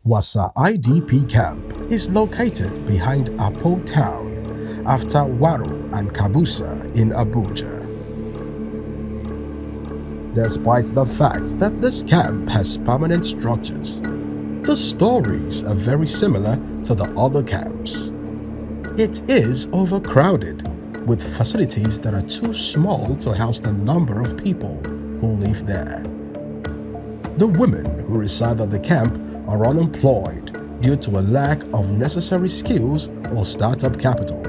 Wassa IDP camp is located behind Apo town after Waro and Kabusa in Abuja. Despite the fact that this camp has permanent structures, the stories are very similar to the other camps. It is overcrowded, with facilities that are too small to house the number of people who live there. The women who reside at the camp are unemployed due to a lack of necessary skills or startup capital.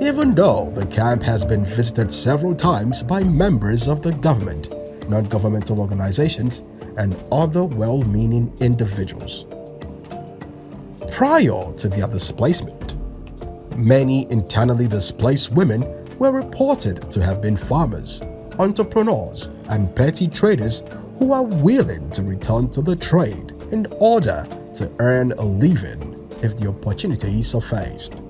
Even though the camp has been visited several times by members of the government, non-governmental organizations, and other well-meaning individuals. Prior to their displacement, many internally displaced women were reported to have been farmers, entrepreneurs, and petty traders who are willing to return to the trade in order to earn a living if the opportunity surfaced.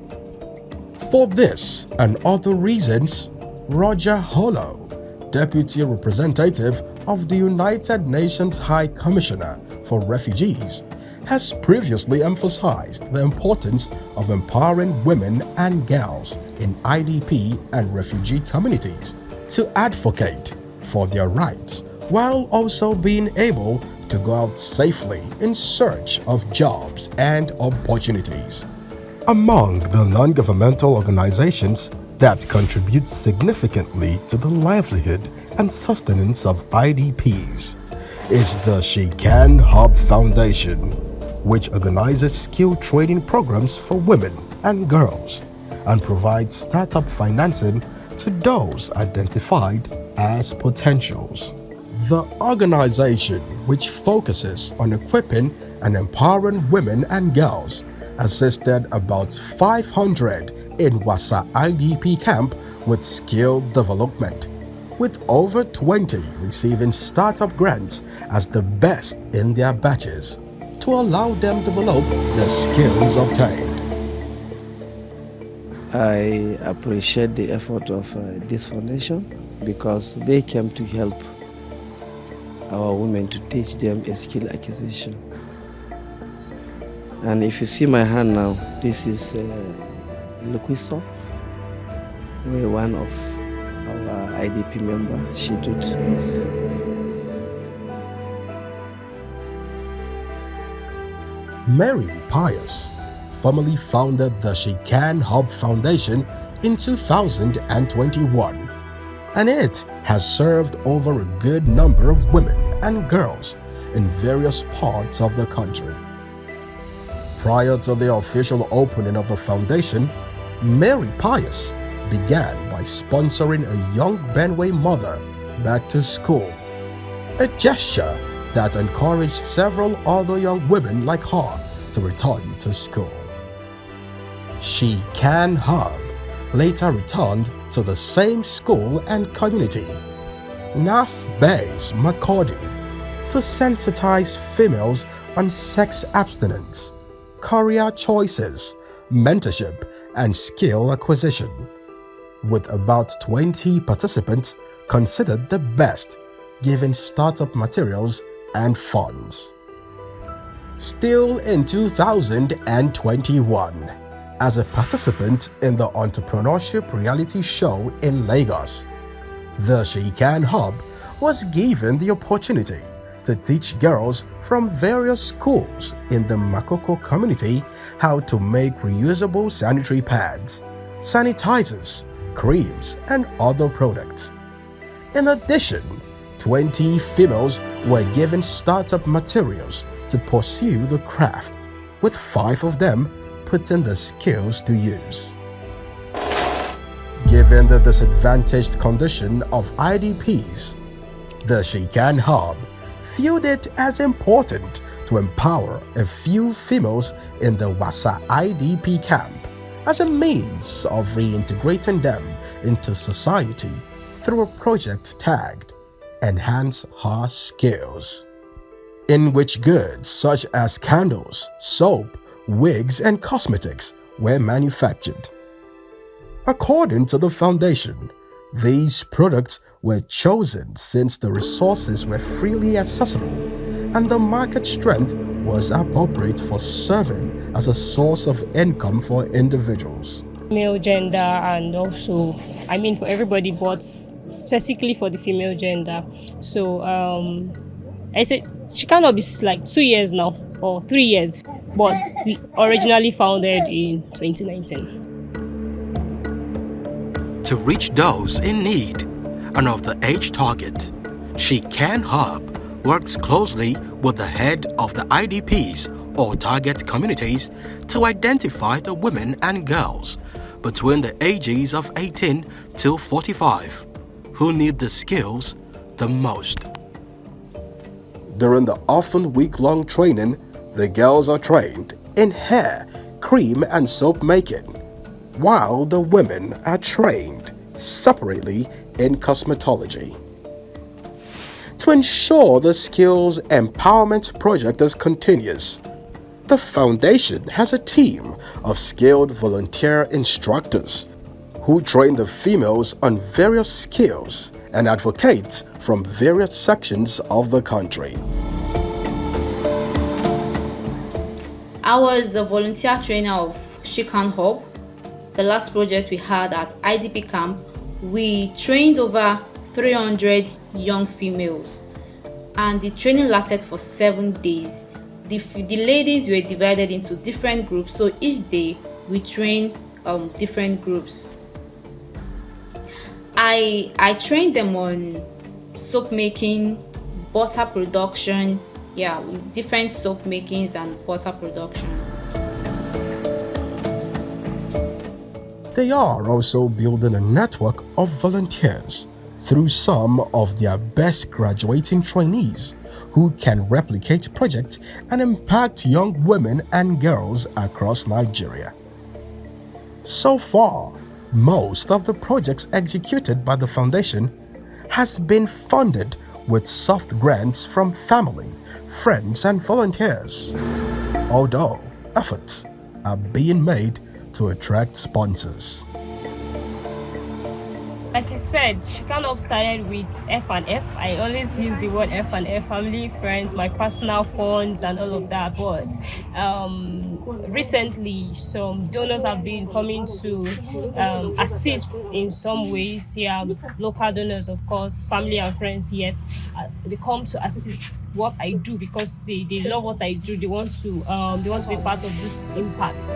For this and other reasons, Roger Hollow, Deputy Representative of the United Nations High Commissioner for Refugees, has previously emphasized the importance of empowering women and girls in IDP and refugee communities to advocate for their rights while also being able to go out safely in search of jobs and opportunities. Among the non-governmental organizations that contribute significantly to the livelihood and sustenance of IDPs is the She Can Hub Foundation, which organizes skill training programs for women and girls and provides startup financing to those identified as potentials. The organization, which focuses on equipping and empowering women and girls, assisted about 500 in Wassa IDP camp with skill development, with over 20 receiving startup grants as the best in their batches to allow them to develop the skills obtained. I appreciate the effort of this foundation because they came to help our women to teach them a skill acquisition. And if you see my hand now, this is liquid soap, where one of our IDP members, she did. Mary Pius formally founded the She Can Hub Foundation in 2021, and it has served over a good number of women and girls in various parts of the country. Prior to the official opening of the foundation, Mary Pius began by sponsoring a young Benway mother back to school, a gesture that encouraged several other young women like her to return to school. She Can Hub later returned to the same school and community, North Bay's Makurdi, to sensitize females on sex abstinence, career choices, mentorship, and skill acquisition, with about 20 participants considered the best, given startup materials and funds. Still in 2021, as a participant in the entrepreneurship reality show in Lagos, the She Can Hub was given the opportunity to teach girls from various schools in the Makoko community how to make reusable sanitary pads, sanitizers, creams, and other products. In addition, 20 females were given startup materials to pursue the craft, with 5 of them putting the skills to use. Given the disadvantaged condition of IDPs, the She Can Hub viewed it as important to empower a few females in the Wassa IDP camp as a means of reintegrating them into society through a project tagged Enhance Her Skills, in which goods such as candles, soap, wigs, and cosmetics were manufactured. According to the foundation, these products were chosen since the resources were freely accessible and the market strength was appropriate for serving as a source of income for individuals. Male gender and also, for everybody, but specifically for the female gender. So I said she cannot be like 2 years now or 3 years, but originally founded in 2019. To reach those in need and of the age target, She Can Hub works closely with the head of the IDPs or target communities to identify the women and girls between the ages of 18 to 45 who need the skills the most. During the often week-long training, the girls are trained in hair, cream and soap making, while the women are trained separately in cosmetology. To ensure the skills empowerment project is continuous, the foundation has a team of skilled volunteer instructors who train the females on various skills and advocate from various sections of the country. I was a volunteer trainer of She Can Hub. The last project we had at IDP camp, we trained over 300 young females, and the training lasted for 7 days. The ladies were divided into different groups, so each day we trained different groups. I trained them on soap making, butter production, with different soap makings and butter production. They are also building a network of volunteers through some of their best graduating trainees who can replicate projects and impact young women and girls across Nigeria. So far, most of the projects executed by the foundation has been funded with soft grants from family, friends and volunteers, although efforts are being made to attract sponsors. Like I said, She Can Hub started with F&F. I always use the word F&F, family, friends, my personal funds and all of that. But recently, some donors have been coming to assist in some ways. Local donors, of course, family and friends, yet they come to assist what I do because they love what I do. They want to be part of this impact.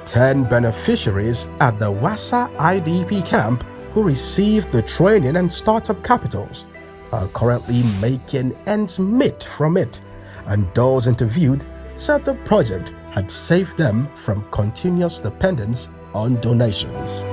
10 beneficiaries at the Wassa IDP camp who received the training and startup capitals are currently making ends meet from it, and those interviewed said the project had saved them from continuous dependence on donations.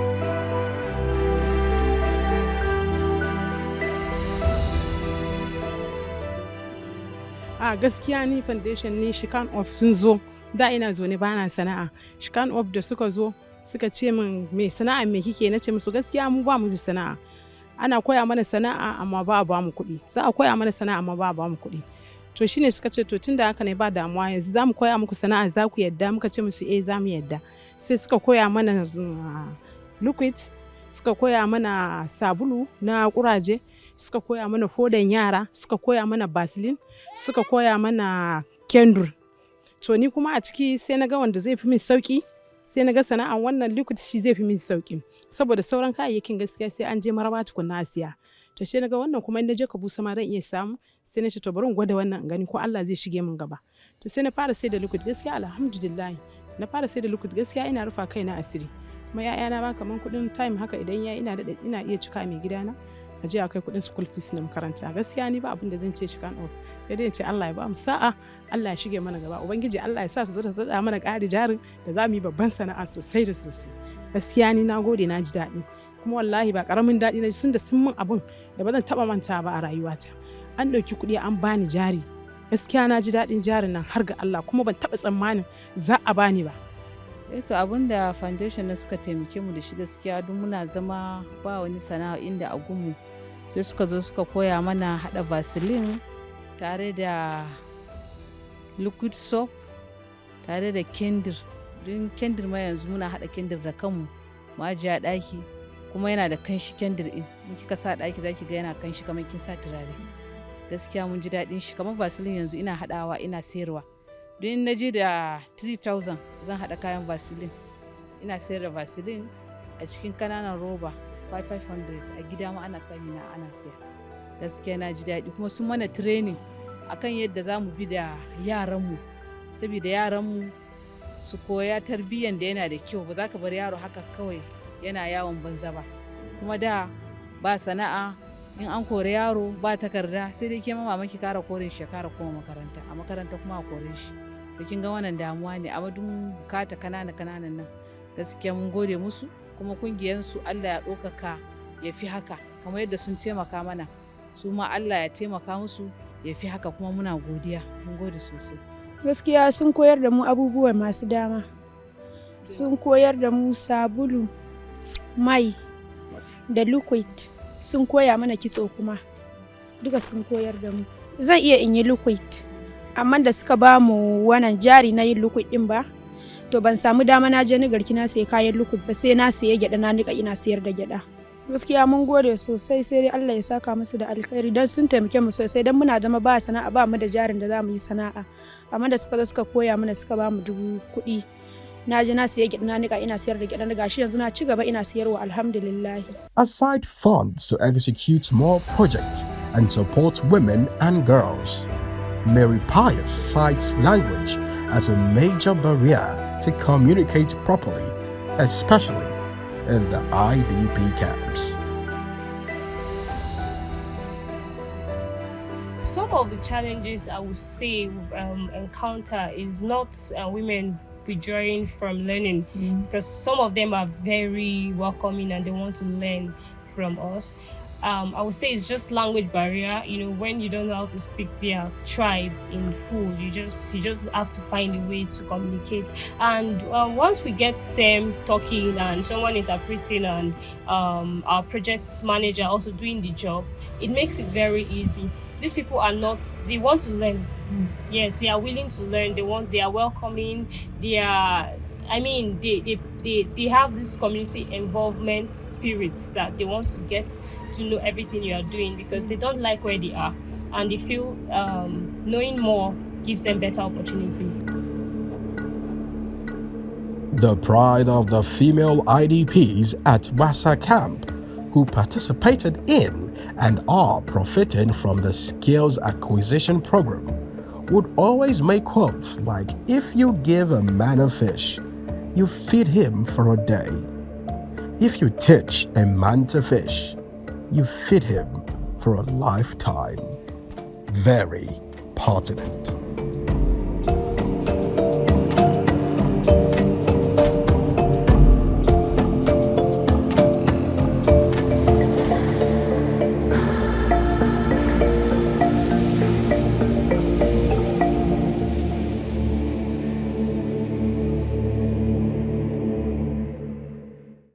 Gaskiya ni foundation ni She Can Hub sun zo da ina zo ne bana sana'a. She Can Hub da suka zo suka ce min me sana'a me kike, nace musu gaskiya mu ba mu da sana'a. Ana koya mana sana'a amma ba mu kuɗi. Za a koya mana sana'a amma ba mu kuɗi. To shine suka ce to tunda haka ne ba damuwa, yanzu za mu koya muku sana'a, za ku yadda? Muka ce musu za mu yadda. Sai suka koya mana liquid, suka koya mana sabulu na kuraje, suka koya mana fodan yara, suka koya mana basilin, suka koya mana kendur. To ni kuma a ciki sai na ga wanda zai fi min sauki, sai na ga sana'an wannan liquid shi zai fi min sauki, saboda sauran kayayyakin gaskiya sai an je maraba tukunna a siya. To sai na ga wannan kuma in na je ka busa ma dan iya samu, sai na ce to bari in gwada wannan in gani ko Allah zai shige min gaba. To sai na fara sai da liquid, gaskiya alhamdulillah na fara sai da liquid, gaskiya ina rufa kaina asiri. Kuma ya'yana ba kaman kuɗin time haka idan ina iya cika mai gidana a je a kai kuɗin school fees na makaranta. Gaskiya ni ba abin da zan ce She Can Hub, sai dai in ce Allah ya ba mu sa'a, Allah ya shige mana gaba, ubangiji Allah ya sa su zo ta tada mana ƙari jarin da za mu yi babban sana'a sosai da sosai. Gaskiya ni na gode, na ji daɗi, kuma wallahi ba ƙaramin daɗi na ji, sun min abun da ba zan taɓa manta ba a rayuwata. An ɗauki kuɗi an bani jari, gaskiya na ji daɗin jarin nan har ga Allah, kuma ban taɓa tsammanin za a bani ba. To abin da foundation na suka taimake mu da shi gaskiya duk muna zama ba wani sana'a inda a gunmu, sai suka zo suka koya mana haɗa vaseline tare da liquid soap tare da kendir. Don kendir ma yanzu muna haɗa kendir da kanmu mu ajiye a ɗaki, kuma yana da kanshi kendir in kika sa ɗaki zaki ga yana kanshi kamar kin sa turare. Gaskiya mun ji daɗin shi, kamar vaseline yanzu ina haɗawa ina sayarwa. Don in na je da 3000 zan haɗa kayan vaseline. Ina sayar da vaseline a cikin kananan roba 500 a gida ma ana sami na ana sayar. Gaskiya na ji daɗi, kuma sun mana training akan yadda za mu bi da yaranmu, saboda yaranmu su koya tarbiyyan da yana da kyau. Ba za ka bar yaro haka kawai yana yawon banza ba. Kuma da ba sana'a, in an kore yaro ba takarda, sai dai ke mama ki kara korin shi kara koma makaranta, a makaranta kuma a kore shi. To kin ga wannan damuwa ne, amma duk bukata kananan nan gaskiya mun gode musu, kuma kungiyansu Allah ya ɗaukaka ya fi haka, kamar yadda sun taimaka mana, su ma Allah ya taimaka musu ya fi haka, kuma muna godiya, mun gode sosai. Gaskiya sun koyar da mu abubuwa masu dama, sun koyar da mu sabulu, mai da liquid, sun koya mana kitso kuma duka sun koyar da mu. Zan iya in yi liquid, amma da suka ba mu wannan jari na yin liquid din ba, to ban samu dama na je ni garki na sayi kayan liquid ba, sai na sayi gyada na nika ina sayar da gyada. Gaskiya mun gode sosai, sai dai Allah ya saka musu da alkhairi, dan sun taimake mu sosai, dan muna zama ba sana'a, ba mu da jarin da za mu yi sana'a, amma da suka koya mana suka ba mu dubu kuɗi, na je na sayi gyada na nika ina sayar da gyada na, gashi yanzu na ci gaba ina sayarwa, alhamdulillah. Aside funds to execute more projects and support women and girls, Mary Pius cites language as a major barrier to communicate properly, especially in the IDP camps. Some of the challenges I would say we've encounter is not women withdrawing from learning, because some of them are very welcoming and they want to learn from us. I would say it's just language barrier. You know, when you don't know how to speak their tribe in full, you just have to find a way to communicate. And once we get them talking and someone interpreting and our project manager also doing the job, it makes it very easy. These people are not, they want to learn. Yes, they are willing to learn. They are welcoming. They are, I mean, they have this community involvement spirits that they want to get to know everything you are doing, because they don't like where they are and they feel knowing more gives them better opportunity. The pride of the female IDPs at Wassa Camp, who participated in and are profiting from the skills acquisition program, would always make quotes like, "If you give a man a fish, you feed him for a day. If you teach a man to fish, you feed him for a lifetime." Very pertinent.